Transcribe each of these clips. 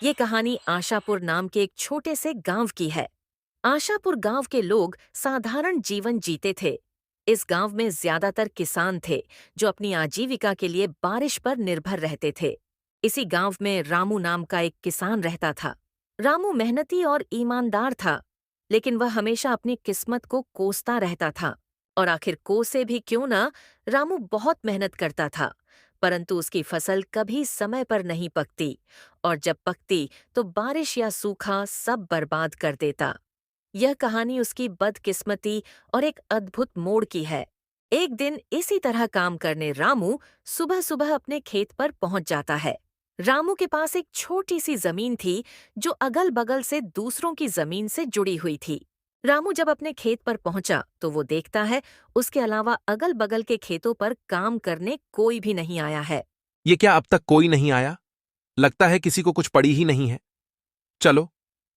ये कहानी आशापुर नाम के एक छोटे से गांव की है। आशापुर गांव के लोग साधारण जीवन जीते थे। इस गांव में ज्यादातर किसान थे जो अपनी आजीविका के लिए बारिश पर निर्भर रहते थे। इसी गांव में रामू नाम का एक किसान रहता था। रामू मेहनती और ईमानदार था, लेकिन वह हमेशा अपनी किस्मत को कोसता रहता था। और आखिर कोसे भी क्यों ना, रामू बहुत मेहनत करता था, परंतु उसकी फसल कभी समय पर नहीं पकती, और जब पकती तो बारिश या सूखा सब बर्बाद कर देता। यह कहानी उसकी बदकिस्मती और एक अद्भुत मोड़ की है। एक दिन इसी तरह काम करने रामू सुबह सुबह अपने खेत पर पहुंच जाता है। रामू के पास एक छोटी सी जमीन थी जो अगल बगल से दूसरों की जमीन से जुड़ी हुई थी। रामू जब अपने खेत पर पहुंचा तो वो देखता है उसके अलावा अगल बगल के खेतों पर काम करने कोई भी नहीं आया है। ये क्या अब तक कोई नहीं आया? लगता है किसी को कुछ पड़ी ही नहीं है। चलो,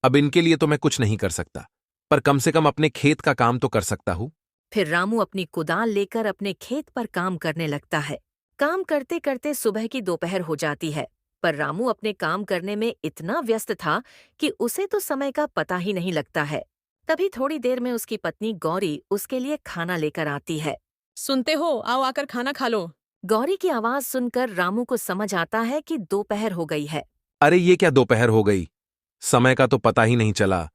अब इनके लिए तो मैं कुछ नहीं कर सकता, पर कम से कम अपने खेत का काम तो कर सकता हूं। फिर रामू अपनी कुदाल लेकर अपने खेत पर काम करने लगता है। काम करते करते सुबह की दोपहर हो जाती है, पर रामू अपने काम करने में इतना व्यस्त था कि उसे तो समय का पता ही नहीं लगता है। तभी थोड़ी देर में उसकी पत्नी गौरी उसके लिए खाना लेकर आती है। सुनते हो, आओ आकर खाना खा लो। गौरी की आवाज सुनकर रामू को समझ आता है कि दोपहर हो गई है। अरे ये क्या दोपहर हो गई? समय का तो पता ही नहीं चला।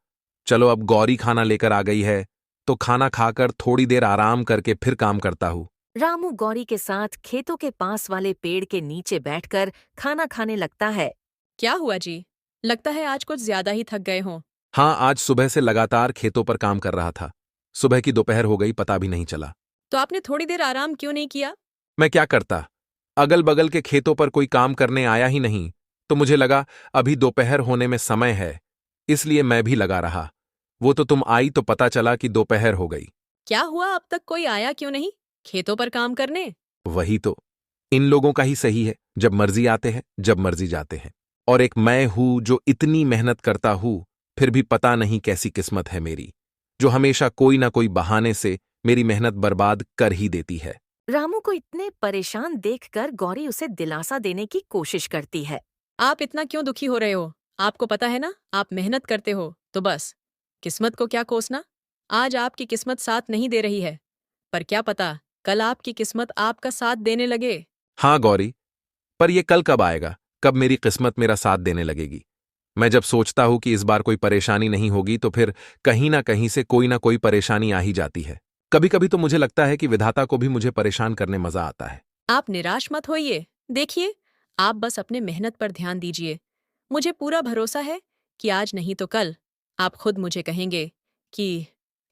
चलो, अब गौरी खाना लेकर आ गई है तो खाना खाकर थोड़ी देर आराम करके फिर काम करता हूं। रामू गौरी के साथ खेतों के पास वाले पेड़ के नीचे बैठकर खाना खाने लगता है। क्या हुआ जी? लगता है आज कुछ ज्यादा ही थक गए हों। हाँ, आज सुबह से लगातार खेतों पर काम कर रहा था। सुबह की दोपहर हो गई, पता भी नहीं चला। तो आपने थोड़ी देर आराम क्यों नहीं किया? मैं क्या करता, अगल बगल के खेतों पर कोई काम करने आया ही नहीं, तो मुझे लगा अभी दोपहर होने में समय है, इसलिए मैं भी लगा रहा। वो तो तुम आई तो पता चला कि दोपहर हो गई। क्या हुआ, अब तक कोई आया क्यों नहीं खेतों पर काम करने? वही तो, इन लोगों का ही सही है, जब मर्जी आते हैं, जब मर्जी जाते हैं। और एक मैं हूं जो इतनी मेहनत करता हूं, फिर भी पता नहीं कैसी किस्मत है मेरी, जो हमेशा कोई ना कोई बहाने से मेरी मेहनत बर्बाद कर ही देती है। रामू को इतने परेशान देखकर गौरी उसे दिलासा देने की कोशिश करती है। आप इतना क्यों दुखी हो रहे हो? आपको पता है ना, आप मेहनत करते हो तो बस। किस्मत को क्या कोसना? आज आपकी किस्मत साथ नहीं दे रही है, पर क्या पता कल आपकी किस्मत आपका साथ देने लगे। हाँ गौरी, पर ये कल कब आएगा? कब मेरी किस्मत मेरा साथ देने लगेगी? मैं जब सोचता हूं कि इस बार कोई परेशानी नहीं होगी, तो फिर कहीं ना कहीं से कोई ना कोई परेशानी आ ही जाती है। कभी कभी तो मुझे लगता है कि विधाता को भी मुझे परेशान करने मजा आता है। आप निराश मत होइए। देखिए, आप बस अपने मेहनत पर ध्यान दीजिए। मुझे पूरा भरोसा है कि आज नहीं तो कल आप खुद मुझे कहेंगे कि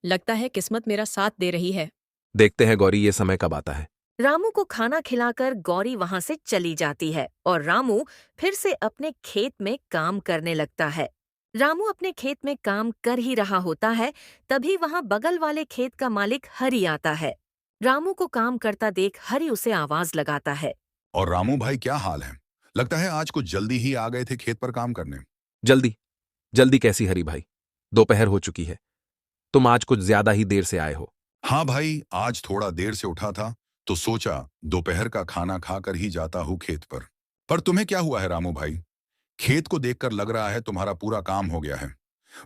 लगता है किस्मत मेरा साथ दे रही है। देखते हैं गौरी, ये समय कब आता है। रामू को खाना खिलाकर गौरी वहां से चली जाती है और रामू फिर से अपने खेत में काम करने लगता है। रामू अपने खेत में काम कर ही रहा होता है, तभी वहां बगल वाले खेत का मालिक हरि आता है। रामू को काम करता देख हरि उसे आवाज लगाता है। और रामू भाई, क्या हाल है? लगता है आज कुछ जल्दी ही आ गए थे खेत पर काम करने। जल्दी? जल्दी कैसी हरी भाई, दोपहर हो चुकी है। तुम आज कुछ ज्यादा ही देर से आए हो। हाँ भाई, आज थोड़ा देर से उठा था तो सोचा दोपहर का खाना खाकर ही जाता हूँ खेत पर तुम्हें क्या हुआ है रामू भाई? खेत को देखकर लग रहा है तुम्हारा पूरा काम हो गया है,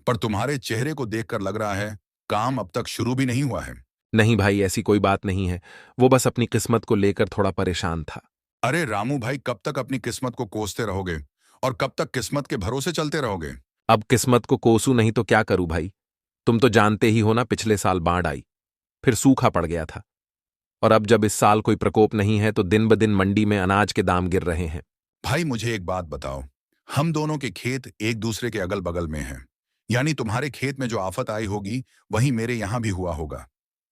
पर तुम्हारे चेहरे को देखकर लग रहा है काम अब तक शुरू भी नहीं हुआ है। नहीं भाई, ऐसी कोई बात नहीं है, वो बस अपनी किस्मत को लेकर थोड़ा परेशान था। अरे रामू भाई, कब तक अपनी किस्मत को कोसते रहोगे और कब तक किस्मत के भरोसे चलते रहोगे? अब किस्मत को कोसू नहीं तो क्या करूं भाई? तुम तो जानते ही हो ना, पिछले साल बाढ़ आई, फिर सूखा पड़ गया था, और अब जब इस साल कोई प्रकोप नहीं है तो दिन ब दिन मंडी में अनाज के दाम गिर रहे हैं। भाई मुझे एक बात बताओ, हम दोनों के खेत एक दूसरे के अगल बगल में हैं, यानी तुम्हारे खेत में जो आफत आई होगी वही मेरे यहां भी हुआ होगा,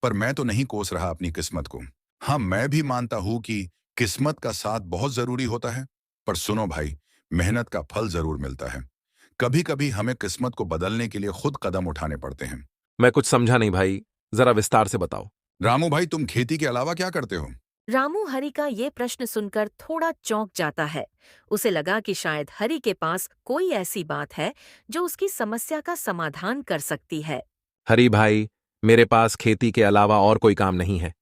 पर मैं तो नहीं कोस रहा अपनी किस्मत को। हाँ, मैं भी मानता हूं कि किस्मत का साथ बहुत जरूरी होता है, पर सुनो भाई, मेहनत का फल जरूर मिलता है। कभी कभी हमें किस्मत को बदलने के लिए खुद कदम उठाने पड़ते हैं। मैं कुछ समझा नहीं भाई, जरा विस्तार से बताओ। रामू भाई, तुम खेती के अलावा क्या करते हो? रामू हरि का ये प्रश्न सुनकर थोड़ा चौंक जाता है। उसे लगा कि शायद हरि के पास कोई ऐसी बात है जो उसकी समस्या का समाधान कर सकती है। हरी भाई, मेरे पास खेती के अलावा और कोई काम नहीं है।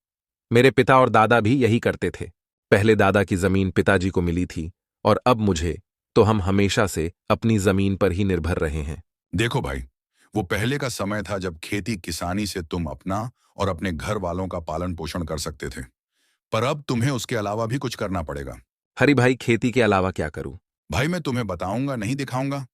मेरे पिता और दादा भी यही करते थे। पहले दादा की जमीन पिताजी को मिली थी, और अब मुझे, तो हम हमेशा से अपनी जमीन पर ही निर्भर रहे हैं। देखो भाई, वो पहले का समय था जब खेती किसानी से तुम अपना और अपने घर वालों का पालन पोषण कर सकते थे, पर अब तुम्हें उसके अलावा भी कुछ करना पड़ेगा। हरी भाई, खेती के अलावा क्या करूं? भाई मैं तुम्हें बताऊंगा, नहीं दिखाऊंगा।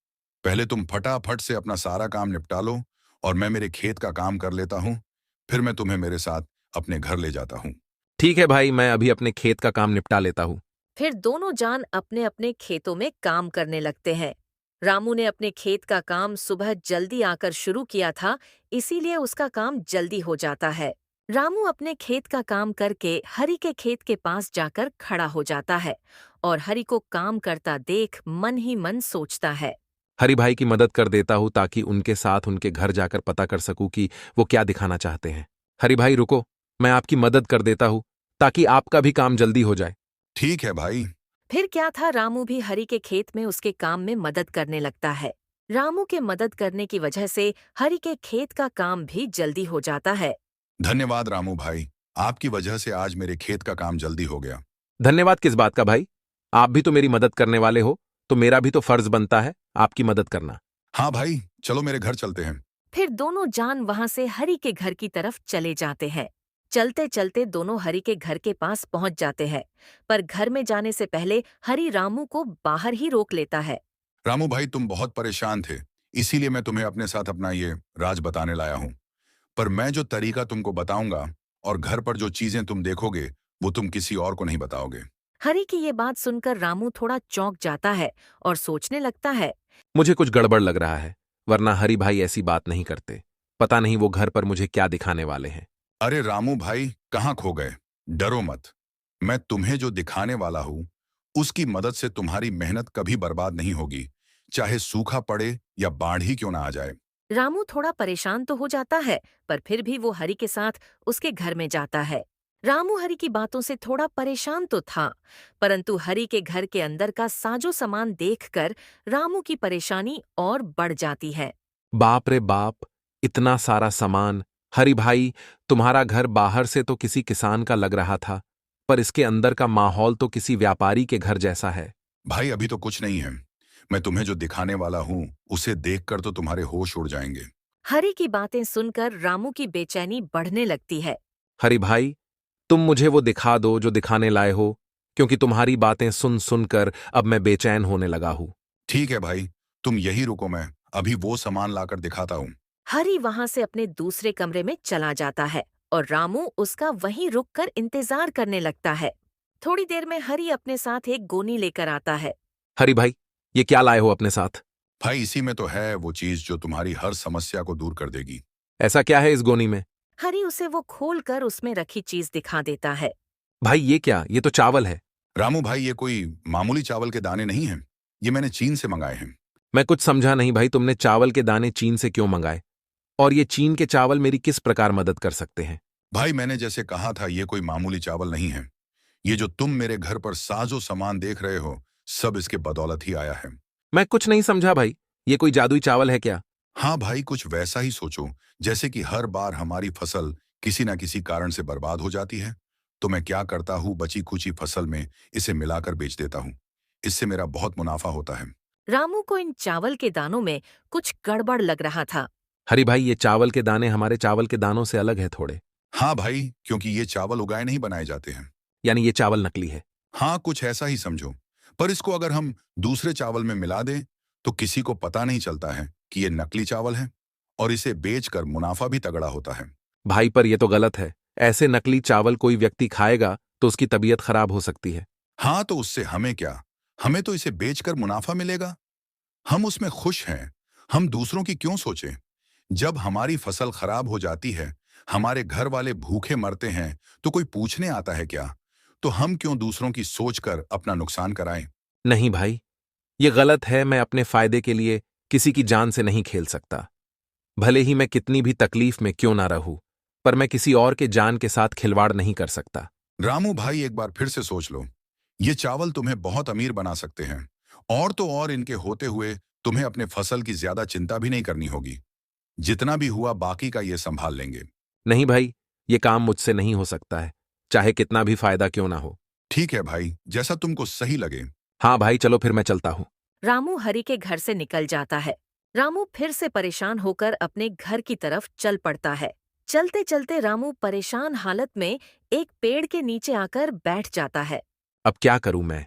पहले तुम फटाफट से अपना सारा काम निपटा लो और मैं मेरे खेत का काम कर लेता हूँ। फिर मैं तुम्हें मेरे साथ अपने घर ले जाता हूँ। ठीक है भाई, मैं अभी अपने खेत का काम निपटा लेता हूँ। फिर दोनों जान अपने अपने खेतों में काम करने लगते हैं। रामू ने अपने खेत का काम सुबह जल्दी आकर शुरू किया था, इसीलिए उसका काम जल्दी हो जाता है। रामू अपने खेत का काम करके हरी के खेत के पास जाकर खड़ा हो जाता है और हरी को काम करता देख मन ही मन सोचता है। हरी भाई की मदद कर देता हूँ ताकि उनके साथ उनके घर जाकर पता कर सकूं कि वो क्या दिखाना चाहते हैं। हरी भाई रुको, मैं आपकी मदद कर देता हूँ ताकि आपका भी काम जल्दी हो जाए। ठीक है भाई। फिर क्या था, रामू भी हरी के खेत में उसके काम में मदद करने लगता है। रामू के मदद करने की वजह से हरी के खेत का काम भी जल्दी हो जाता है। धन्यवाद रामू भाई, आपकी वजह से आज मेरे खेत का काम जल्दी हो गया। धन्यवाद किस बात का भाई? आप भी तो मेरी मदद करने वाले हो, तो मेरा भी तो फर्ज बनता है आपकी मदद करना। हाँ भाई, चलो मेरे घर चलते हैं। फिर दोनों जान वहां से हरी के घर की तरफ चले जाते हैं। चलते चलते दोनों हरी के घर के पास पहुंच जाते हैं, पर घर में जाने से पहले हरी रामू को बाहर ही रोक लेता है। रामू भाई, तुम बहुत परेशान थे, इसीलिए मैं तुम्हें अपने साथ अपना ये राज बताने लाया हूँ। पर मैं जो तरीका तुमको बताऊंगा और घर पर जो चीजें तुम देखोगे, वो तुम किसी और को नहीं बताओगे। हरी की ये बात सुनकर रामू थोड़ा चौंक जाता है और सोचने लगता है। मुझे कुछ गड़बड़ लग रहा है, वरना हरी भाई ऐसी बात नहीं करते। पता नहीं वो घर पर मुझे क्या दिखाने वाले हैं। अरे रामू भाई, कहाँ खो गए? डरो मत। मैं तुम्हें जो दिखाने वाला हूँ, उसकी मदद से तुम्हारी मेहनत कभी बर्बाद नहीं होगी, चाहे सूखा पड़े या बाढ़ ही क्यों ना आ जाए। रामू थोड़ा परेशान तो हो जाता है, पर फिर भी वो हरी के साथ उसके घर में जाता है। रामू हरी की बातों से थोड़ा परेशान तो था, परंतु हरी के घर के अंदर का साजो सामान देखकर रामू की परेशानी और बढ़ जाती है। बाप रे बाप, इतना सारा सामान! हरी भाई, तुम्हारा घर बाहर से तो किसी किसान का लग रहा था, पर इसके अंदर का माहौल तो किसी व्यापारी के घर जैसा है। भाई अभी तो कुछ नहीं है, मैं तुम्हें जो दिखाने वाला हूँ उसे देखकर तो तुम्हारे होश उड़ जाएंगे। हरी की बातें सुनकर रामू की बेचैनी बढ़ने लगती है। हरी भाई, तुम मुझे वो दिखा दो जो दिखाने लाए हो, क्योंकि तुम्हारी बातें सुन सुनकर अब मैं बेचैन होने लगा हूं। ठीक है भाई, तुम यही रुको, मैं अभी वो सामान लाकर दिखाता हूँ। हरी वहां से अपने दूसरे कमरे में चला जाता है और रामू उसका वहीं रुककर इंतजार करने लगता है। थोड़ी देर में हरी अपने साथ एक गोनी लेकर आता है। हरी भाई, ये क्या लाए हो अपने साथ? भाई इसी में तो है वो चीज जो तुम्हारी हर समस्या को दूर कर देगी। ऐसा क्या है इस गोनी में? हरी उसे वो खोलकर उसमें रखी चीज दिखा देता है। भाई ये क्या? ये तो चावल है। रामू भाई, ये कोई मामूली चावल के दाने नहीं हैं, ये मैंने चीन से मंगाए हैं। मैं कुछ समझा नहीं भाई, तुमने चावल के दाने चीन से क्यों मंगाए? और ये चीन के चावल मेरी किस प्रकार मदद कर सकते हैं? भाई मैंने जैसे कहा था, ये कोई मामूली चावल नहीं है। ये जो तुम मेरे घर पर साजो सामान देख रहे हो, सब इसके बदौलत ही आया है। मैं कुछ नहीं समझा भाई, ये कोई जादुई चावल है क्या? हाँ भाई, कुछ वैसा ही सोचो, जैसे कि हर बार हमारी फसल किसी न किसी कारण से बर्बाद हो जाती है, तो मैं क्या करता हूँ, बची खुची फसल में इसे मिलाकर बेच देता हूँ। इससे मेरा बहुत मुनाफा होता है। रामू को इन चावल के दानों में कुछ गड़बड़ लग रहा था। हरी भाई, ये चावल के दाने हमारे चावल के दानों से अलग है थोड़े। हाँ भाई, क्योंकि ये चावल उगाए नहीं बनाए जाते हैं। यानी ये चावल नकली है? हाँ, कुछ ऐसा ही समझो। पर इसको अगर हम दूसरे चावल में मिला दें, तो किसी को पता नहीं चलता है कि ये नकली चावल है, और इसे बेचकर मुनाफा भी तगड़ा होता है। भाई पर ये तो गलत है। ऐसे नकली चावल कोई व्यक्ति खाएगा तो उसकी तबीयत खराब हो सकती है। हाँ, तो उससे हमें क्या, हमें तो इसे बेचकर मुनाफा मिलेगा। हम उसमें खुश हैं, हम दूसरों की क्यों सोचें। जब हमारी फसल खराब हो जाती है, हमारे घर वाले भूखे मरते हैं, तो कोई पूछने आता है क्या? तो हम क्यों दूसरों की सोचकर अपना नुकसान कराएं? नहीं भाई, ये गलत है। मैं अपने फायदे के लिए किसी की जान से नहीं खेल सकता। भले ही मैं कितनी भी तकलीफ में क्यों ना रहूं, पर मैं किसी और के जान के साथ खिलवाड़ नहीं कर सकता। रामू भाई, एक बार फिर से सोच लो। ये चावल तुम्हें बहुत अमीर बना सकते हैं, और तो और इनके होते हुए तुम्हें अपने फसल की ज्यादा चिंता भी नहीं करनी होगी। जितना भी हुआ बाकी का ये संभाल लेंगे। नहीं भाई, ये काम मुझसे नहीं हो सकता है, चाहे कितना भी फायदा क्यों ना हो। ठीक है भाई, जैसा तुमको सही लगे। हाँ भाई, चलो फिर मैं चलता हूं। रामू हरि के घर से निकल जाता है। रामू फिर से परेशान होकर अपने घर की तरफ चल पड़ता है। चलते चलते रामू परेशान हालत में एक पेड़ के नीचे आकर बैठ जाता है। अब क्या करूं मैं?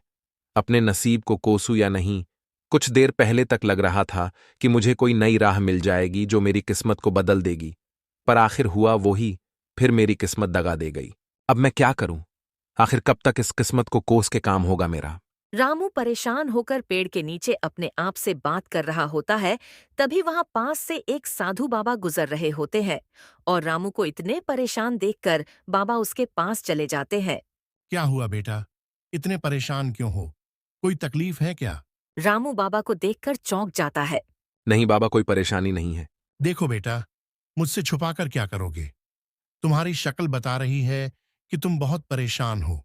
अपने नसीब को कोसूं या नहीं? कुछ देर पहले तक लग रहा था कि मुझे कोई नई राह मिल जाएगी जो मेरी किस्मत को बदल देगी, पर आखिर हुआ वही, फिर मेरी किस्मत दगा दे गई। अब मैं क्या करूं? आखिर कब तक इस किस्मत को कोस के काम होगा मेरा? रामू परेशान होकर पेड़ के नीचे अपने आप से बात कर रहा होता है। तभी वहां पास से एक साधु बाबा गुजर रहे होते हैं और रामू को इतने परेशान देखकर बाबा उसके पास चले जाते हैं। क्या हुआ बेटा? इतने परेशान क्यों हो? कोई तकलीफ है क्या? रामू बाबा को देखकर चौंक जाता है। नहीं बाबा, कोई परेशानी नहीं है। देखो बेटा, मुझसे छुपाकर क्या करोगे? तुम्हारी शक्ल बता रही है कि तुम बहुत परेशान हो।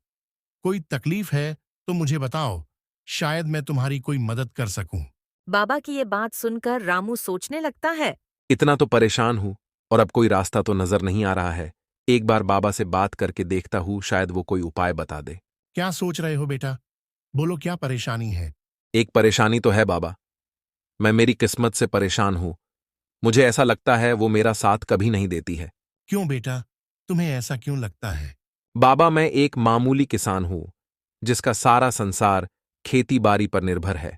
कोई तकलीफ है तो मुझे बताओ, शायद मैं तुम्हारी कोई मदद कर सकूं। बाबा की ये बात सुनकर रामू सोचने लगता है। इतना तो परेशान हूं और अब कोई रास्ता तो नजर नहीं आ रहा है। एक बार बाबा से बात करके देखता हूं, शायद वो कोई उपाय बता दे। क्या सोच रहे हो बेटा? बोलो, क्या परेशानी है? एक परेशानी तो है बाबा। मैं मेरी किस्मत से परेशान हूं। मुझे ऐसा लगता है वो मेरा साथ कभी नहीं देती है। क्यों बेटा, तुम्हें ऐसा क्यों लगता है? बाबा, मैं एक मामूली किसान हूं जिसका सारा संसार खेती बाड़ी पर निर्भर है,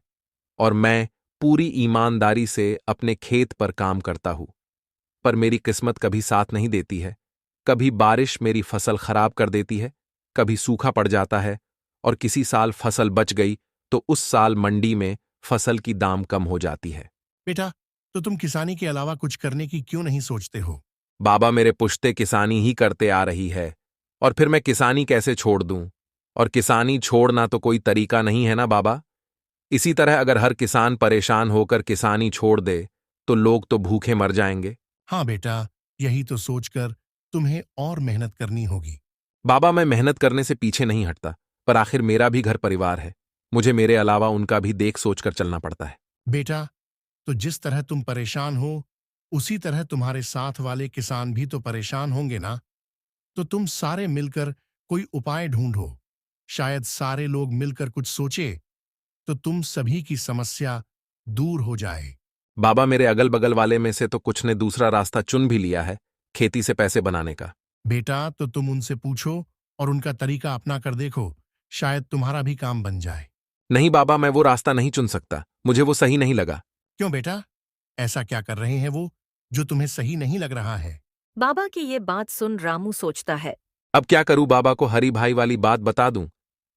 और मैं पूरी ईमानदारी से अपने खेत पर काम करता हूं। पर मेरी किस्मत कभी साथ नहीं देती है। कभी बारिश मेरी फसल खराब कर देती है, कभी सूखा पड़ जाता है, और किसी साल फसल बच गई तो उस साल मंडी में फसल की दाम कम हो जाती है। बेटा, तो तुम किसानी के अलावा कुछ करने की क्यों नहीं सोचते हो? बाबा, मेरे पुश्ते किसानी ही करते आ रही है, और फिर मैं किसानी कैसे छोड़ दूं? और किसानी छोड़ना तो कोई तरीका नहीं है ना बाबा। इसी तरह अगर हर किसान परेशान होकर किसानी छोड़ दे तो लोग तो भूखे मर जाएंगे। हाँ बेटा, यही तो सोचकर तुम्हें और मेहनत करनी होगी। बाबा, मैं मेहनत करने से पीछे नहीं हटता, पर आखिर मेरा भी घर परिवार है। मुझे मेरे अलावा उनका भी देख सोचकर चलना पड़ता है। बेटा, तो जिस तरह तुम परेशान हो, उसी तरह तुम्हारे साथ वाले किसान भी तो परेशान होंगे ना? तो तुम सारे मिलकर कोई उपाय ढूंढो। शायद सारे लोग मिलकर कुछ सोचे तो तुम सभी की समस्या दूर हो जाए। बाबा, मेरे अगल बगल वाले में से तो कुछ ने दूसरा रास्ता चुन भी लिया है, खेती से पैसे बनाने का। बेटा, तो तुम उनसे पूछो और उनका तरीका अपना कर देखो, शायद तुम्हारा भी काम बन जाए। नहीं बाबा, मैं वो रास्ता नहीं चुन सकता। मुझे वो सही नहीं लगा। क्यों बेटा? ऐसा क्या कर रहे हैं वो जो तुम्हें सही नहीं लग रहा है? बाबा की ये बात सुन रामू सोचता है। अब क्या करूं? बाबा को हरी भाई वाली बात बता दूं?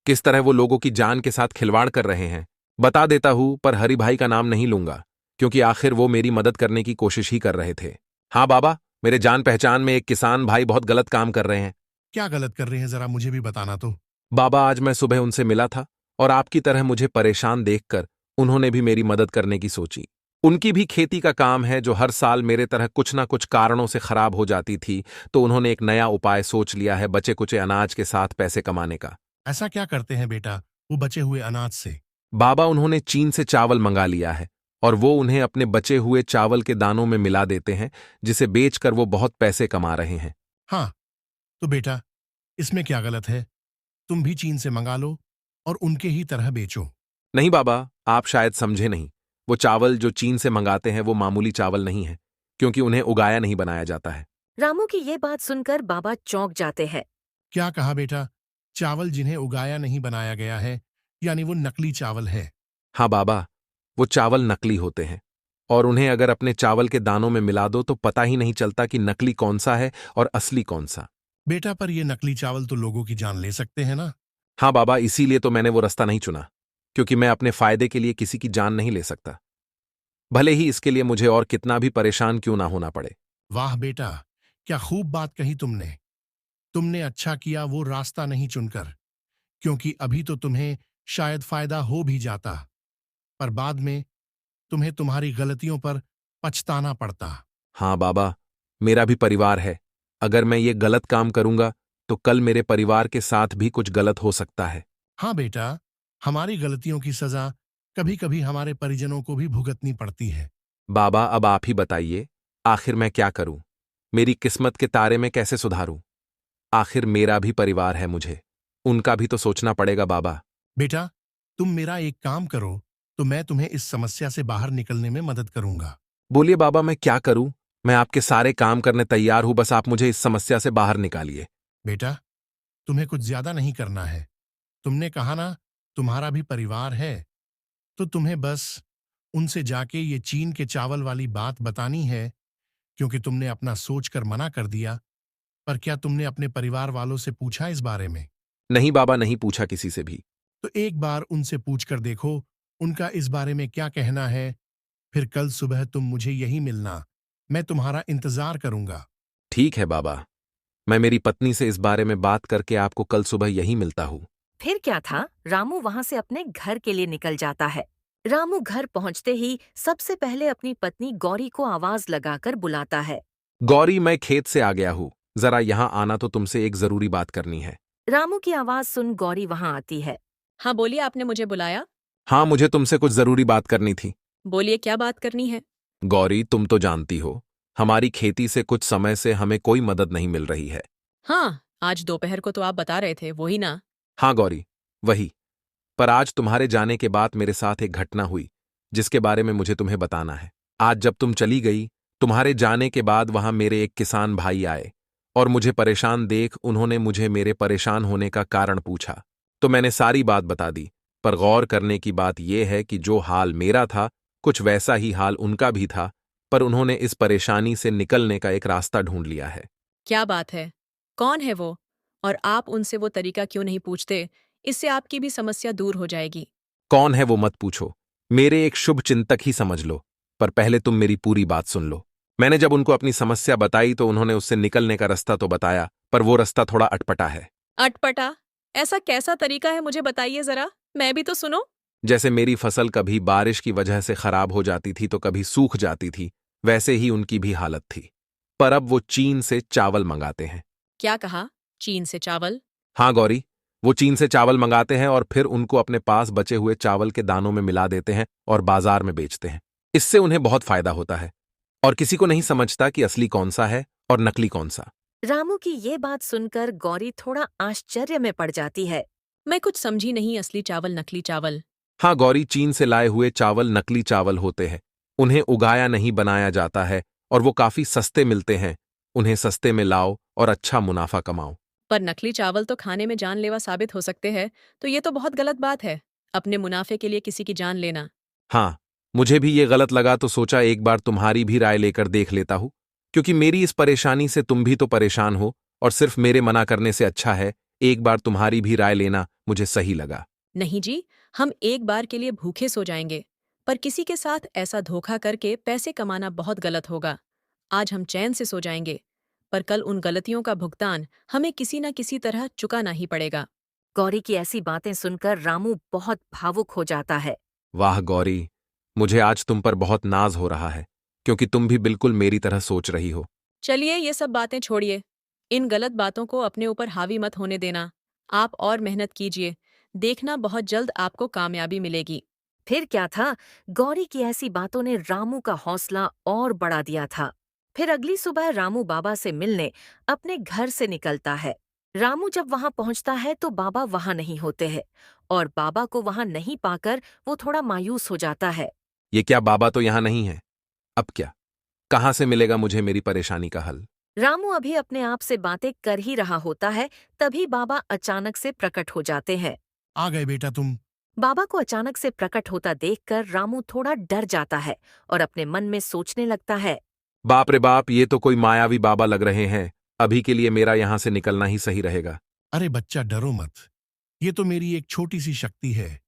किस तरह वो लोगों की जान के साथ खिलवाड़ कर रहे हैं? बता देता हूं, पर हरी भाई का नाम नहीं लूंगा, क्योंकि आखिर वो मेरी मदद करने की कोशिश ही कर रहे थे। हाँ बाबा, मेरे जान पहचान में एक किसान भाई बहुत गलत काम कर रहे हैं। क्या गलत कर रहे हैं, जरा मुझे भी बताना तो। बाबा, आज मैं सुबह उनसे मिला था और आपकी तरह मुझे परेशान देखकर उन्होंने भी मेरी मदद करने की सोची। उनकी भी खेती का काम है जो हर साल मेरे तरह कुछ ना कुछ कारणों से खराब हो जाती थी, तो उन्होंने एक नया उपाय सोच लिया है बचे कुचे अनाज के साथ पैसे कमाने का। ऐसा क्या करते हैं बेटा वो बचे हुए अनाज से? बाबा, उन्होंने चीन से चावल मंगा लिया है और वो उन्हें अपने बचे हुए चावल के दानों में मिला देते हैं, जिसे बेचकर वो बहुत पैसे कमा रहे हैं। हाँ, तो बेटा इसमें क्या गलत है? तुम भी चीन से मंगा लो और उनके ही तरह बेचो। नहीं बाबा, आप शायद समझे नहीं। वो चावल जो चीन से मंगाते हैं वो मामूली चावल नहीं है, क्योंकि उन्हें उगाया नहीं बनाया जाता है। रामू की ये बात सुनकर बाबा चौंक जाते हैं। क्या कहा बेटा? चावल जिन्हें उगाया नहीं बनाया गया है, यानी वो नकली चावल है? हाँ बाबा, वो चावल नकली होते हैं, और उन्हें अगर अपने चावल के दानों में मिला दो तो पता ही नहीं चलता कि नकली कौन सा है और असली कौन सा। बेटा, पर ये नकली चावल तो लोगों की जान ले सकते हैं ना? हाँ बाबा, इसीलिए तो मैंने वो रास्ता नहीं चुना, क्योंकि मैं अपने फायदे के लिए किसी की जान नहीं ले सकता, भले ही इसके लिए मुझे और कितना भी परेशान क्यों ना होना पड़े। वाह बेटा, क्या खूब बात कही तुमने। तुमने अच्छा किया वो रास्ता नहीं चुनकर, क्योंकि अभी तो तुम्हें शायद फायदा हो भी जाता, पर बाद में तुम्हें तुम्हारी गलतियों पर पछताना पड़ता। हाँ बाबा, मेरा भी परिवार है। अगर मैं ये गलत काम करूंगा तो कल मेरे परिवार के साथ भी कुछ गलत हो सकता है। हाँ बेटा, हमारी गलतियों की सजा कभी कभी हमारे परिजनों को भी भुगतनी पड़ती है। बाबा, अब आप ही बताइए, आखिर मैं क्या करूं? मेरी किस्मत के तारे में कैसे सुधारूं? आखिर मेरा भी परिवार है, मुझे उनका भी तो सोचना पड़ेगा बाबा। बेटा, तुम मेरा एक काम करो, तो मैं तुम्हें इस समस्या से बाहर निकलने में मदद करूंगा। बोलिए बाबा, मैं क्या करूं? मैं आपके सारे काम करने तैयार हूं, बस आप मुझे इस समस्या से बाहर निकालिए। बेटा, तुम्हें कुछ ज्यादा नहीं करना है। तुमने कहा ना, तुम्हारा भी परिवार है, तो तुम्हें बस उनसे जाके ये चीन के चावल वाली बात बतानी है, क्योंकि तुमने अपना सोचकर मना कर दिया। पर क्या तुमने अपने परिवार वालों से पूछा इस बारे में? नहीं बाबा, नहीं पूछा किसी से भी। तो एक बार उनसे पूछकर देखो, उनका इस बारे में क्या कहना है। फिर कल सुबह तुम मुझे यही मिलना, मैं तुम्हारा इंतजार करूंगा। ठीक है बाबा, मैं मेरी पत्नी से इस बारे में बात करके आपको कल सुबह यहीं मिलता हूं। फिर क्या था, रामू वहां से अपने घर के लिए निकल जाता है। रामू घर पहुंचते ही सबसे पहले अपनी पत्नी गौरी को आवाज लगाकर बुलाता है। गौरी, मैं खेत से आ गया हूं, जरा यहां आना, तो तुमसे एक जरूरी बात करनी है। रामू की आवाज सुन गौरी वहां आती है। हाँ बोलिए, आपने मुझे बुलाया? हाँ, मुझे तुमसे कुछ जरूरी बात करनी थी। बोलिए, क्या बात करनी है? गौरी, तुम तो जानती हो, हमारी खेती से कुछ समय से हमें कोई मदद नहीं मिल रही है। हाँ, आज दोपहर को तो आप बता रहे थे, वही ना? हाँ गौरी, वही। पर आज तुम्हारे जाने के बाद मेरे साथ एक घटना हुई, जिसके बारे में मुझे तुम्हें बताना है। आज जब तुम चली गई, तुम्हारे जाने के बाद वहां मेरे एक किसान भाई आए और मुझे परेशान देख उन्होंने मुझे मेरे परेशान होने का कारण पूछा। तो मैंने सारी बात बता दी। पर गौर करने की बात यह है कि जो हाल मेरा था, कुछ वैसा ही हाल उनका भी था, पर उन्होंने इस परेशानी से निकलने का एक रास्ता ढूंढ लिया है। क्या बात है? कौन है वो? और आप उनसे वो तरीका क्यों नहीं पूछते? इससे आपकी भी समस्या दूर हो जाएगी। कौन है वो मत पूछो, मेरे एक शुभ चिंतक ही समझ लो। पर पहले तुम मेरी पूरी बात सुन लो। मैंने जब उनको अपनी समस्या बताई तो उन्होंने उससे निकलने का रास्ता तो बताया, पर वो रास्ता थोड़ा अटपटा है। अटपटा? ऐसा कैसा तरीका है, मुझे बताइए जरा, मैं भी तो सुनो। जैसे मेरी फसल कभी बारिश की वजह से खराब हो जाती थी तो कभी सूख जाती थी, वैसे ही उनकी भी हालत थी। पर अब वो चीन से चावल मंगाते हैं। क्या कहा? चीन से चावल? हाँ गौरी, वो चीन से चावल मंगाते हैं और फिर उनको अपने पास बचे हुए चावल के दानों में मिला देते हैं और बाजार में बेचते हैं। इससे उन्हें बहुत फायदा होता है और किसी को नहीं समझता कि असली कौन सा है और नकली कौन सा। रामू की ये बात सुनकर गौरी थोड़ा आश्चर्य में पड़ जाती है। मैं कुछ समझी नहीं, असली चावल नकली चावल? हाँ गौरी, चीन से लाए हुए चावल नकली चावल होते हैं। उन्हें उगाया नहीं बनाया जाता है और वो काफी सस्ते मिलते हैं। उन्हें सस्ते में लाओ और अच्छा मुनाफा कमाओ। पर नकली चावल तो खाने में जानलेवा साबित हो सकते हैं, तो ये तो बहुत गलत बात है, अपने मुनाफे के लिए किसी की जान लेना। हाँ, मुझे भी ये गलत लगा तो सोचा एक बार तुम्हारी भी राय लेकर देख लेता हूँ, क्योंकि मेरी इस परेशानी से तुम भी तो परेशान हो और सिर्फ मेरे मना करने से अच्छा है एक बार तुम्हारी भी राय लेना मुझे सही लगा। नहीं जी, हम एक बार के लिए भूखे सो जाएंगे, पर किसी के साथ ऐसा धोखा करके पैसे कमाना बहुत गलत होगा। आज हम चैन से सो जाएंगे, पर कल उन गलतियों का भुगतान हमें किसी न किसी तरह चुकाना ही पड़ेगा। गौरी की ऐसी बातें सुनकर रामू बहुत भावुक हो जाता है। वाह गौरी, मुझे आज तुम पर बहुत नाज हो रहा है, क्योंकि तुम भी बिल्कुल मेरी तरह सोच रही हो। चलिए ये सब बातें छोड़िए, इन गलत बातों को अपने ऊपर हावी मत होने देना। आप और मेहनत कीजिए, देखना बहुत जल्द आपको कामयाबी मिलेगी। फिर क्या था, गौरी की ऐसी बातों ने रामू का हौसला और बढ़ा दिया था। फिर अगली सुबह रामू बाबा से मिलने अपने घर से निकलता है। रामू जब वहां पहुंचता है तो बाबा वहां नहीं होते हैं और बाबा को वहां नहीं पाकर वो थोड़ा मायूस हो जाता है। ये क्या, बाबा तो यहाँ नहीं है? अब क्या, कहाँ से मिलेगा मुझे मेरी परेशानी का हल? रामू अभी अपने आप से बातें कर ही रहा होता है, तभी बाबा अचानक से प्रकट हो जाते हैं। आ गए बेटा तुम। बाबा को अचानक से प्रकट होता देखकर रामू थोड़ा डर जाता है और अपने मन में सोचने लगता है। बाप रे बाप, ये तो कोई मायावी बाबा लग रहे हैं। अभी के लिए मेरा यहाँ से निकलना ही सही रहेगा। अरे बच्चा, डरो मत। ये तो मेरी एक छोटी सी शक्ति है,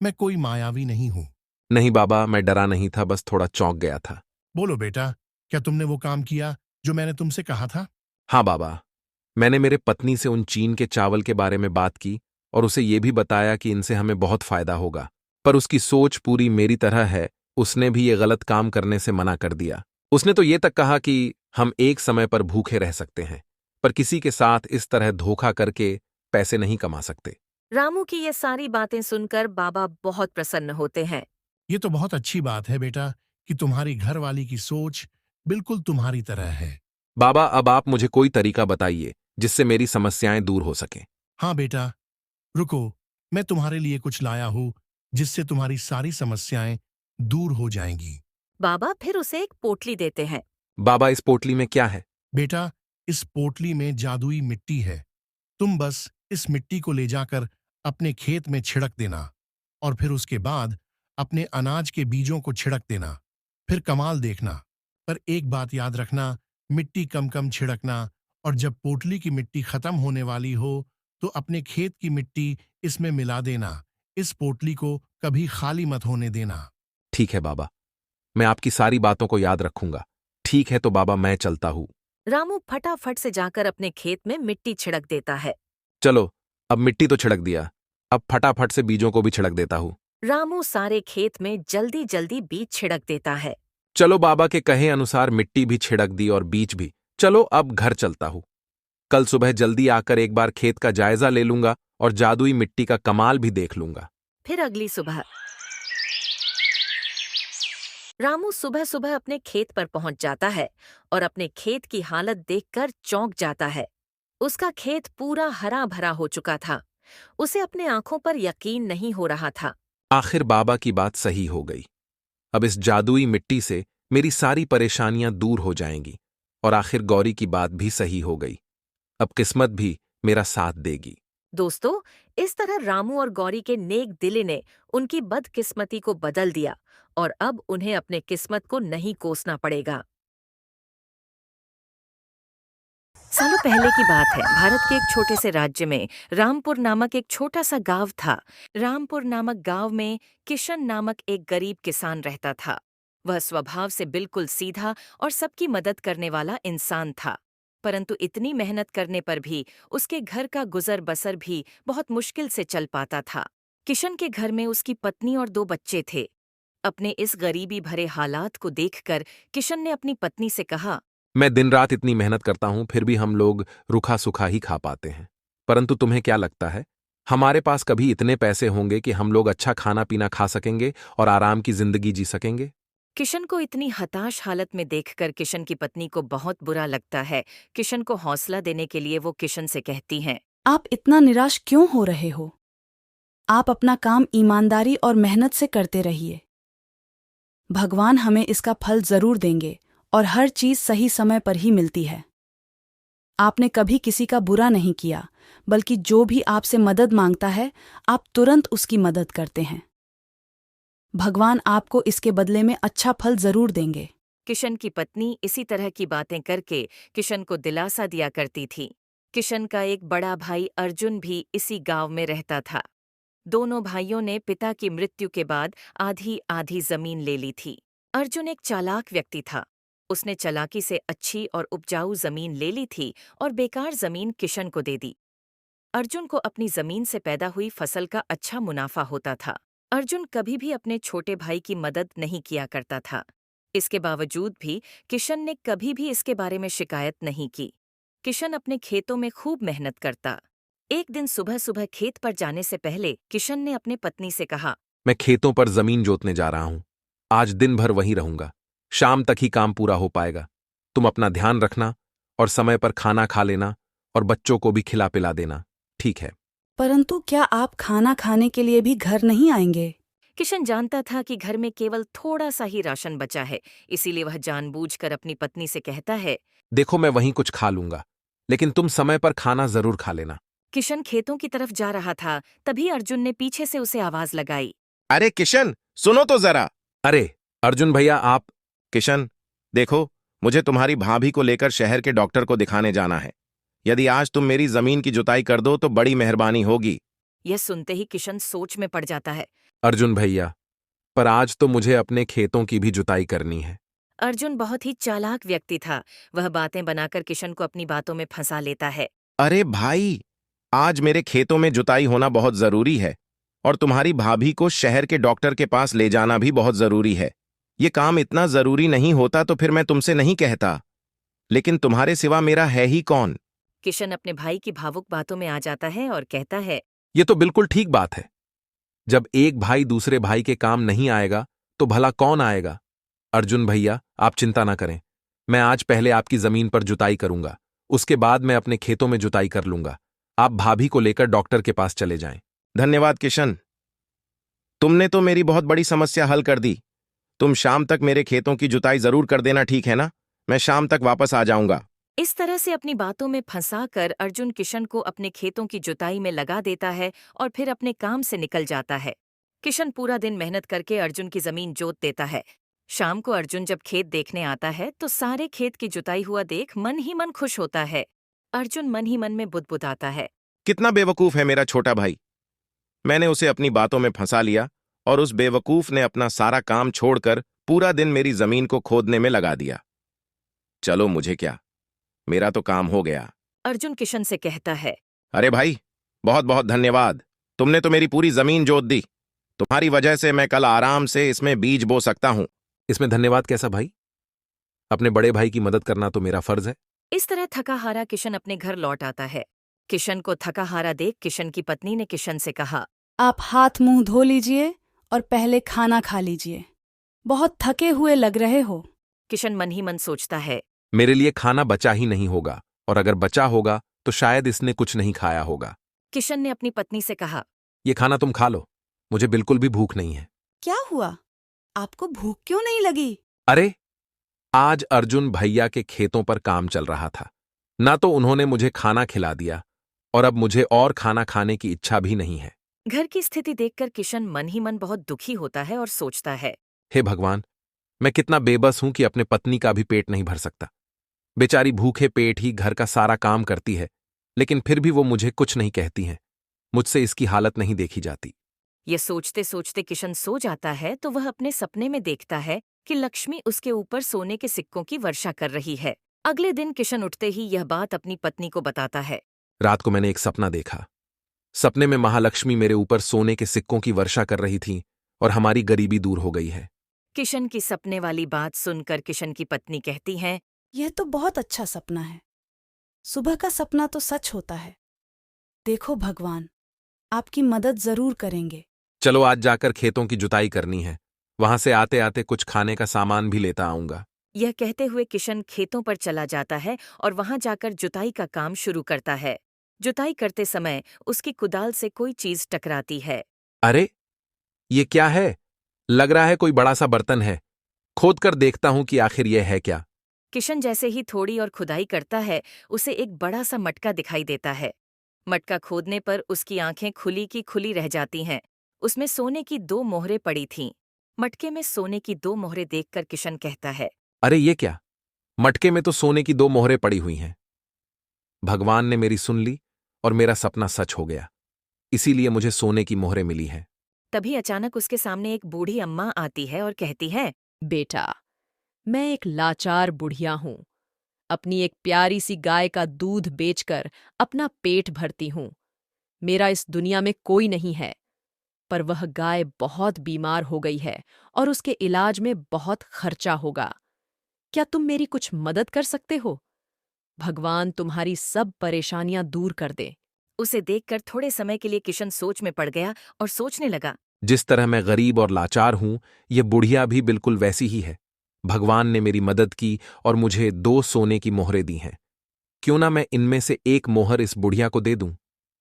मैं कोई मायावी नहीं हूं। नहीं बाबा, मैं डरा नहीं था, बस थोड़ा चौंक गया था। बोलो बेटा, क्या तुमने वो काम किया जो मैंने तुमसे कहा था? हाँ बाबा, मैंने मेरे पत्नी से उन चीन के चावल के बारे में बात की और उसे ये भी बताया कि इनसे हमें बहुत फायदा होगा। पर उसकी सोच पूरी मेरी तरह है, उसने भी ये गलत काम करने से मना कर दिया। उसने तो ये तक कहा कि हम एक समय पर भूखे रह सकते हैं, पर किसी के साथ इस तरह धोखा करके पैसे नहीं कमा सकते। रामू की ये सारी बातें सुनकर बाबा बहुत प्रसन्न होते हैं। ये तो बहुत अच्छी बात है बेटा कि तुम्हारी घरवाली की सोच बिल्कुल तुम्हारी तरह है। बाबा, अब आप मुझे कोई तरीका बताइए जिससे मेरी समस्याएं दूर हो सकें। हाँ बेटा, रुको, मैं तुम्हारे लिए कुछ लाया हूं जिससे तुम्हारी सारी समस्याएं दूर हो जाएंगी। बाबा फिर उसे एक पोटली देते हैं। बाबा, इस पोटली में क्या है? बेटा, इस पोटली में जादुई मिट्टी है। तुम बस इस मिट्टी को ले जाकर अपने खेत में छिड़क देना और फिर उसके बाद अपने अनाज के बीजों को छिड़क देना। फिर कमाल देखना। पर एक बात याद रखना, मिट्टी कम कम छिड़कना, और जब पोटली की मिट्टी खत्म होने वाली हो तो अपने खेत की मिट्टी इसमें मिला देना। इस पोटली को कभी खाली मत होने देना। ठीक है बाबा, मैं आपकी सारी बातों को याद रखूंगा। ठीक है तो बाबा, मैं चलता हूँ। रामू फटाफट से जाकर अपने खेत में मिट्टी छिड़क देता है। चलो, अब मिट्टी तो छिड़क दिया, अब फटाफट से बीजों को भी छिड़क देता हूँ। रामू सारे खेत में जल्दी जल्दी बीज छिड़क देता है। चलो, बाबा के कहे अनुसार मिट्टी भी छिड़क दी और बीज भी। चलो, अब घर चलता हूँ। कल सुबह जल्दी आकर एक बार खेत का जायजा ले लूंगा और जादुई मिट्टी का कमाल भी देख लूंगा। फिर अगली सुबह रामू सुबह सुबह अपने खेत पर पहुंच जाता है और अपने खेत की हालत देखकर चौंक जाता है। उसका खेत पूरा हरा भरा हो चुका था। उसे अपने आंखों पर यकीन नहीं हो रहा था। आखिर बाबा की बात सही हो गई। अब इस जादुई मिट्टी से मेरी सारी परेशानियां दूर हो जाएंगी और आखिर गौरी की बात भी सही हो गई। अब किस्मत भी मेरा साथ देगी। दोस्तों, इस तरह रामू और गौरी के नेक दिली ने उनकी बदकिस्मती को बदल दिया और अब उन्हें अपने किस्मत को नहीं कोसना पड़ेगा। सालों पहले की बात है। भारत के एक छोटे से राज्य में रामपुर नामक एक छोटा सा गांव था। रामपुर नामक गांव में किशन नामक एक गरीब किसान रहता था। वह स्वभाव से बिल्कुल सीधा और सबकी मदद करने वाला इंसान था, परंतु इतनी मेहनत करने पर भी उसके घर का गुजर बसर भी बहुत मुश्किल से चल पाता था। किशन के घर में उसकी पत्नी और 2 बच्चे थे। अपने इस गरीबी भरे हालात को देखकर किशन ने अपनी पत्नी से कहा, मैं दिन रात इतनी मेहनत करता हूं, फिर भी हम लोग रूखा सूखा ही खा पाते हैं। परंतु तुम्हें क्या लगता है, हमारे पास कभी इतने पैसे होंगे कि हम लोग अच्छा खाना पीना खा सकेंगे और आराम की जिंदगी जी सकेंगे? किशन को इतनी हताश हालत में देखकर किशन की पत्नी को बहुत बुरा लगता है। किशन को हौसला देने के लिए वो किशन से कहती हैं, आप इतना निराश क्यों हो रहे हो? आप अपना काम ईमानदारी और मेहनत से करते रहिए। भगवान हमें इसका फल जरूर देंगे और हर चीज सही समय पर ही मिलती है। आपने कभी किसी का बुरा नहीं किया, बल्कि जो भी आपसे मदद मांगता है, आप तुरंत उसकी मदद करते हैं। भगवान आपको इसके बदले में अच्छा फल जरूर देंगे। किशन की पत्नी इसी तरह की बातें करके किशन को दिलासा दिया करती थी। किशन का एक बड़ा भाई अर्जुन भी इसी गांव में रहता था। दोनों भाइयों ने पिता की मृत्यु के बाद आधी आधी जमीन ले ली थी। अर्जुन एक चालाक व्यक्ति था। उसने चालाकी से अच्छी और उपजाऊ जमीन ले ली थी और बेकार जमीन किशन को दे दी। अर्जुन को अपनी जमीन से पैदा हुई फसल का अच्छा मुनाफा होता था। अर्जुन कभी भी अपने छोटे भाई की मदद नहीं किया करता था। इसके बावजूद भी किशन ने कभी भी इसके बारे में शिकायत नहीं की। किशन अपने खेतों में खूब मेहनत करता। एक दिन सुबह सुबह खेत पर जाने से पहले किशन ने अपने पत्नी से कहा, मैं खेतों पर जमीन जोतने जा रहा हूं। आज दिन भर वहीं रहूंगा। शाम तक ही काम पूरा हो पाएगा। तुम अपना ध्यान रखना और समय पर खाना खा लेना और बच्चों को भी खिला पिला देना, ठीक है? परंतु क्या आप खाना खाने के लिए भी घर नहीं आएंगे? किशन जानता था कि घर में केवल थोड़ा सा ही राशन बचा है, इसीलिए वह जानबूझकर अपनी पत्नी से कहता है, देखो, मैं वहीं कुछ खा लूंगा, लेकिन तुम समय पर खाना जरूर खा लेना। किशन खेतों की तरफ जा रहा था, तभी अर्जुन ने पीछे से उसे आवाज लगाई। अरे किशन, सुनो तो जरा। अरे अर्जुन भैया, आप? किशन, देखो, मुझे तुम्हारी भाभी को लेकर शहर के डॉक्टर को दिखाने जाना है। यदि आज तुम मेरी जमीन की जुताई कर दो तो बड़ी मेहरबानी होगी। यह सुनते ही किशन सोच में पड़ जाता है। अर्जुन भैया, पर आज तो मुझे अपने खेतों की भी जुताई करनी है। अर्जुन बहुत ही चालाक व्यक्ति था। वह बातें बनाकर किशन को अपनी बातों में फंसा लेता है। अरे भाई, आज मेरे खेतों में जुताई होना बहुत जरूरी है और तुम्हारी भाभी को शहर के डॉक्टर के पास ले जाना भी बहुत जरूरी है। ये काम इतना जरूरी नहीं होता तो फिर मैं तुमसे नहीं कहता, लेकिन तुम्हारे सिवा मेरा है ही कौन? किशन अपने भाई की भावुक बातों में आ जाता है और कहता है, ये तो बिल्कुल ठीक बात है। जब एक भाई दूसरे भाई के काम नहीं आएगा तो भला कौन आएगा? अर्जुन भैया, आप चिंता ना करें। मैं आज पहले आपकी जमीन पर जुताई करूंगा, उसके बाद मैं अपने खेतों में जुताई कर लूंगा। आप भाभी को लेकर डॉक्टर के पास चले जाएं। धन्यवाद किशन। तुमने तो मेरी बहुत बड़ी समस्या हल कर दी। तुम शाम तक मेरे खेतों की जुताई जरूर कर देना, ठीक है ना? मैं शाम तक वापस आ जाऊंगा। इस तरह से अपनी बातों में फंसाकर अर्जुन किशन को अपने खेतों की जुताई में लगा देता है और फिर अपने काम से निकल जाता है। किशन पूरा दिन मेहनत करके अर्जुन की जमीन जोत देता है। शाम को अर्जुन जब खेत देखने आता है तो सारे खेत की जुताई हुआ देख मन ही मन खुश होता है। अर्जुन मन ही मन में बुदबुदाता है। कितना बेवकूफ है मेरा छोटा भाई। मैंने उसे अपनी बातों में फंसा लिया और उस बेवकूफ ने अपना सारा काम छोड़कर पूरा दिन मेरी जमीन को खोदने में लगा दिया। चलो मुझे क्या, मेरा तो काम हो गया। अर्जुन किशन से कहता है। अरे भाई, बहुत बहुत धन्यवाद। तुमने तो मेरी पूरी जमीन जोत दी। तुम्हारी वजह से मैं कल आराम से इसमें बीज बो सकता हूं। इसमें धन्यवाद कैसा भाई? अपने बड़े भाई की मदद करना तो मेरा फर्ज है। इस तरह थका हारा किशन अपने घर लौट आता है। किशन को थका हारा देख किशन की पत्नी ने किशन से कहा, आप हाथ मुंह धो लीजिए और पहले खाना खा लीजिए। बहुत थके हुए लग रहे हो। किशन मन ही मन सोचता है। मेरे लिए खाना बचा ही नहीं होगा, और अगर बचा होगा तो शायद इसने कुछ नहीं खाया होगा। किशन ने अपनी पत्नी से कहा, ये खाना तुम खा लो, मुझे बिल्कुल भी भूख नहीं है। क्या हुआ? आपको भूख क्यों नहीं लगी? अरे, आज अर्जुन भैया के खेतों पर काम चल रहा था। ना तो उन्होंने मुझे खाना खिला दिया, और अब मुझे और खाना खाने की इच्छा भी नहीं है। घर की स्थिति देखकर किशन मन ही मन बहुत दुखी होता है और सोचता है, हे भगवान, मैं कितना बेबस हूं कि अपने पत्नी का भी पेट नहीं भर सकता। बेचारी भूखे पेट ही घर का सारा काम करती है, लेकिन फिर भी वो मुझे कुछ नहीं कहती हैं। मुझसे इसकी हालत नहीं देखी जाती। ये सोचते सोचते किशन सो जाता है तो वह अपने सपने में देखता है कि लक्ष्मी उसके ऊपर सोने के सिक्कों की वर्षा कर रही है। अगले दिन किशन उठते ही यह बात अपनी पत्नी को बताता है। रात को मैंने एक सपना देखा। सपने में महालक्ष्मी मेरे ऊपर सोने के सिक्कों की वर्षा कर रही थी और हमारी गरीबी दूर हो गई है। किशन की सपने वाली बात सुनकर किशन की पत्नी कहती है, यह तो बहुत अच्छा सपना है। सुबह का सपना तो सच होता है। देखो भगवान आपकी मदद जरूर करेंगे। चलो आज जाकर खेतों की जुताई करनी है। वहां से आते आते कुछ खाने का सामान भी लेता आऊंगा। यह कहते हुए किशन खेतों पर चला जाता है और वहां जाकर जुताई का काम शुरू करता है। जुताई करते समय उसकी कुदाल से कोई चीज टकराती है। अरे, ये क्या है? लग रहा है कोई बड़ा सा बर्तन है। खोद कर देखता हूं कि आखिर यह है क्या। किशन जैसे ही थोड़ी और खुदाई करता है उसे एक बड़ा सा मटका दिखाई देता है। मटका खोदने पर उसकी आंखें खुली की खुली रह जाती हैं। उसमें सोने की 2 मोहरें पड़ी थीं। मटके में सोने की 2 मोहरें देखकर किशन कहता है, अरे ये क्या? मटके में तो सोने की 2 मोहरें पड़ी हुई हैं। भगवान ने मेरी सुन ली और मेरा सपना सच हो गया। इसीलिए मुझे सोने की मोहरें मिली हैं। तभी अचानक उसके सामने एक बूढ़ी अम्मा आती है और कहती है, बेटा, मैं एक लाचार बुढ़िया हूँ। अपनी एक प्यारी सी गाय का दूध बेचकर अपना पेट भरती हूँ। मेरा इस दुनिया में कोई नहीं है, पर वह गाय बहुत बीमार हो गई है और उसके इलाज में बहुत खर्चा होगा। क्या तुम मेरी कुछ मदद कर सकते हो? भगवान तुम्हारी सब परेशानियां दूर कर दे। उसे देखकर थोड़े समय के लिए किशन सोच में पड़ गया और सोचने लगा, जिस तरह मैं गरीब और लाचार हूं, ये बुढ़िया भी बिल्कुल वैसी ही है। भगवान ने मेरी मदद की और मुझे 2 सोने की मोहरें दी हैं। क्यों ना मैं इनमें से एक मोहर इस बुढ़िया को दे दूं?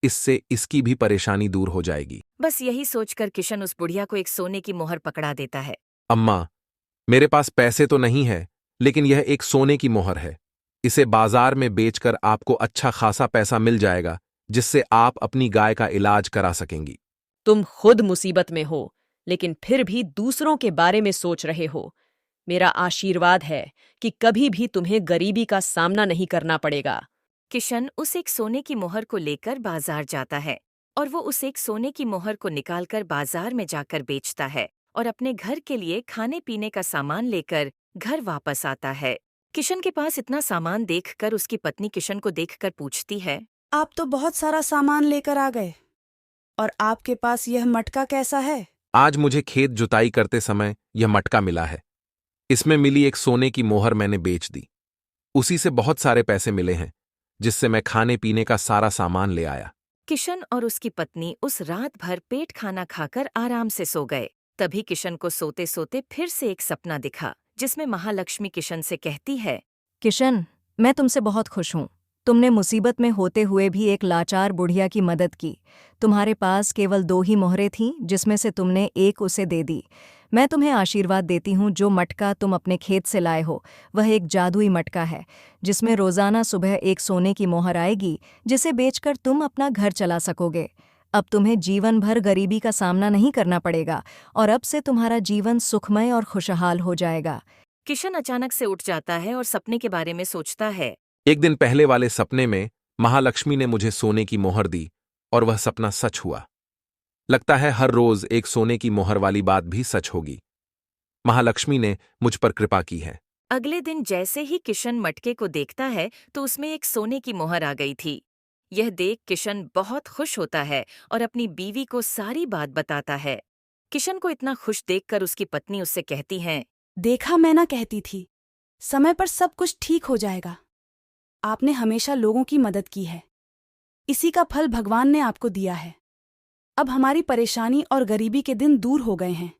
इससे इसकी भी परेशानी दूर हो जाएगी। बस यही सोचकर किशन उस बुढ़िया को एक सोने की मोहर पकड़ा देता है। अम्मा, मेरे पास पैसे तो नहीं है, लेकिन यह एक सोने की मोहर है। इसे बाजार में बेचकर आपको अच्छा खासा पैसा मिल जाएगा, जिससे आप अपनी गाय का इलाज करा सकेंगी। तुम खुद मुसीबत में हो, लेकिन फिर भी दूसरों के बारे में सोच रहे हो। मेरा आशीर्वाद है कि कभी भी तुम्हें गरीबी का सामना नहीं करना पड़ेगा। किशन उस एक सोने की मोहर को लेकर बाजार जाता है और वो उस एक सोने की मोहर को निकालकर बाजार में जाकर बेचता है और अपने घर के लिए खाने पीने का सामान लेकर घर वापस आता है। किशन के पास इतना सामान देखकर उसकी पत्नी किशन को देखकर पूछती है, आप तो बहुत सारा सामान लेकर आ गए, और आपके पास यह मटका कैसा है? आज मुझे खेत जुताई करते समय यह मटका मिला है। इसमें मिली एक सोने की मोहर मैंने बेच दी। उसी से बहुत सारे पैसे मिले हैं, जिससे मैं खाने पीने का सारा सामान ले आया। किशन और उसकी पत्नी उस रात भर पेट खाना खाकर आराम से सो गए। तभी किशन को सोते सोते फिर से एक सपना दिखा, जिसमें महालक्ष्मी किशन से कहती है, किशन, मैं तुमसे बहुत खुश हूँ। तुमने मुसीबत में होते हुए भी एक लाचार बुढ़िया की मदद की। तुम्हारे पास केवल 2 ही मोहरें थीं, जिसमें से तुमने एक उसे दे दी। मैं तुम्हें आशीर्वाद देती हूँ, जो मटका तुम अपने खेत से लाए हो वह एक जादुई मटका है, जिसमें रोज़ाना सुबह एक सोने की मोहर आएगी, जिसे बेचकर तुम अपना घर चला सकोगे। अब तुम्हें जीवन भर गरीबी का सामना नहीं करना पड़ेगा और अब से तुम्हारा जीवन सुखमय और खुशहाल हो जाएगा। किशन अचानक से उठ जाता है और सपने के बारे में सोचता है। एक दिन पहले वाले सपने में महालक्ष्मी ने मुझे सोने की मोहर दी और वह सपना सच हुआ। लगता है हर रोज एक सोने की मोहर वाली बात भी सच होगी। महालक्ष्मी ने मुझ पर कृपा की है। अगले दिन जैसे ही किशन मटके को देखता है तो उसमें एक सोने की मोहर आ गई थी। यह देख किशन बहुत खुश होता है और अपनी बीवी को सारी बात बताता है। किशन को इतना खुश देखकर उसकी पत्नी उससे कहती हैं, देखा, मैं ना कहती थी, समय पर सब कुछ ठीक हो जाएगा। आपने हमेशा लोगों की मदद की है, इसी का फल भगवान ने आपको दिया है। अब हमारी परेशानी और गरीबी के दिन दूर हो गए हैं।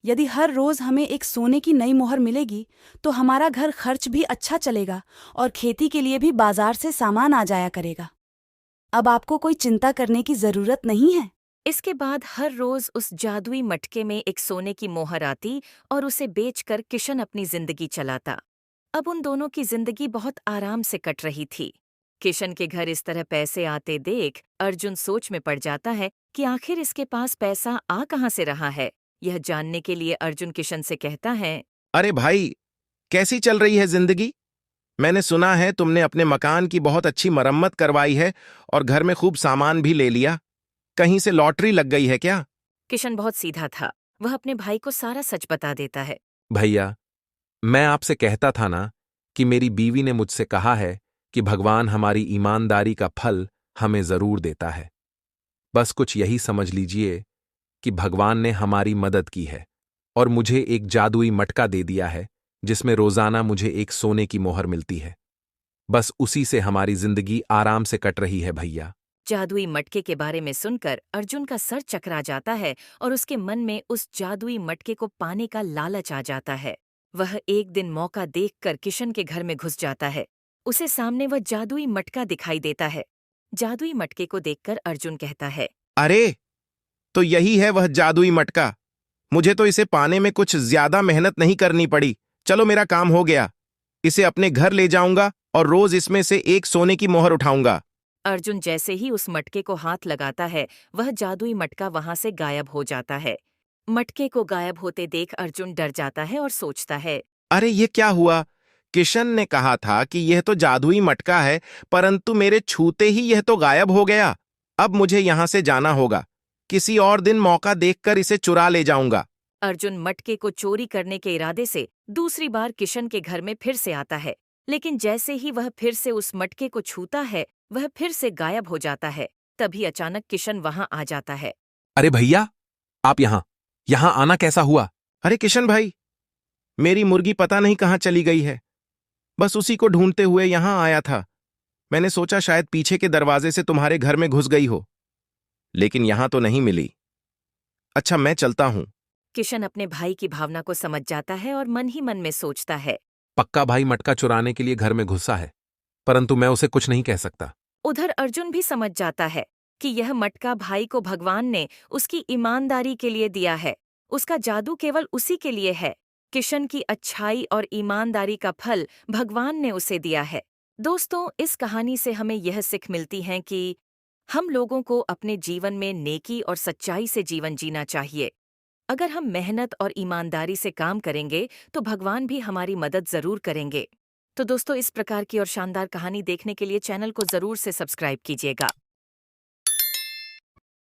यदि हर रोज हमें एक सोने की नई मोहर मिलेगी तो हमारा घर खर्च भी अच्छा चलेगा और खेती के लिए भी बाजार से सामान आ जाया करेगा। अब आपको कोई चिंता करने की जरूरत नहीं है। इसके बाद हर रोज उस जादुई मटके में एक सोने की मोहर आती और उसे बेचकर किशन अपनी जिंदगी चलाता। अब उन दोनों की जिंदगी बहुत आराम से कट रही थी। किशन के घर इस तरह पैसे आते देख अर्जुन सोच में पड़ जाता है कि आखिर इसके पास पैसा आ कहाँ से रहा है। यह जानने के लिए अर्जुन किशन से कहता है, अरे भाई, कैसी चल रही है जिंदगी? मैंने सुना है तुमने अपने मकान की बहुत अच्छी मरम्मत करवाई है और घर में खूब सामान भी ले लिया। कहीं से लॉटरी लग गई है क्या? किशन बहुत सीधा था। वह अपने भाई को सारा सच बता देता है। भैया, मैं आपसे कहता था ना कि मेरी बीवी ने मुझसे कहा है कि भगवान हमारी ईमानदारी का फल हमें जरूर देता है। बस कुछ यही समझ लीजिए कि भगवान ने हमारी मदद की है और मुझे एक जादुई मटका दे दिया है, जिसमें रोजाना मुझे एक सोने की मोहर मिलती है। बस उसी से हमारी जिंदगी आराम से कट रही है भैया। जादुई मटके के बारे में सुनकर अर्जुन का सर चकरा जाता है और उसके मन में उस जादुई मटके को पाने का लालच आ जाता है। वह एक दिन मौका देखकर किशन के घर में घुस जाता है। उसे सामने वह जादुई मटका दिखाई देता है। जादुई मटके को देखकर अर्जुन कहता है, अरे, तो यही है वह जादुई मटका। मुझे तो इसे पाने में कुछ ज्यादा मेहनत नहीं करनी पड़ी। चलो, मेरा काम हो गया। इसे अपने घर ले जाऊंगा और रोज इसमें से एक सोने की मोहर उठाऊंगा। अर्जुन जैसे ही उस मटके को हाथ लगाता है, वह जादुई मटका वहां से गायब हो जाता है। मटके को गायब होते देख अर्जुन डर जाता है और सोचता है, अरे, ये क्या हुआ? किशन ने कहा था कि यह तो जादुई मटका है, परंतु मेरे छूते ही यह तो गायब हो गया। अब मुझे यहां से जाना होगा। किसी और दिन मौका देखकर इसे चुरा ले जाऊंगा। अर्जुन मटके को चोरी करने के इरादे से दूसरी बार किशन के घर में फिर से आता है। लेकिन जैसे ही वह फिर से उस मटके को छूता है, वह फिर से गायब हो जाता है। तभी अचानक किशन वहां आ जाता है। अरे भैया, आप यहां आना कैसा हुआ? अरे किशन भाई, मेरी मुर्गी पता नहीं कहाँ चली गई है। बस उसी को ढूंढते हुए यहां आया था। मैंने सोचा शायद पीछे के दरवाजे से तुम्हारे घर में घुस गई हो, लेकिन यहां तो नहीं मिली। अच्छा, मैं चलता हूं। किशन अपने भाई की भावना को समझ जाता है और मन ही मन में सोचता है, पक्का भाई मटका चुराने के लिए घर में घुसा है, परंतु मैं उसे कुछ नहीं कह सकता। उधर अर्जुन भी समझ जाता है कि यह मटका भाई को भगवान ने उसकी ईमानदारी के लिए दिया है। उसका जादू केवल उसी के लिए है। किशन की अच्छाई और ईमानदारी का फल भगवान ने उसे दिया है। दोस्तों, इस कहानी से हमें यह सीख मिलती है कि हम लोगों को अपने जीवन में नेकी और सच्चाई से जीवन जीना चाहिए। अगर हम मेहनत और ईमानदारी से काम करेंगे तो भगवान भी हमारी मदद जरूर करेंगे। तो दोस्तों, इस प्रकार की और शानदार कहानी देखने के लिए चैनल को जरूर से सब्सक्राइब कीजिएगा।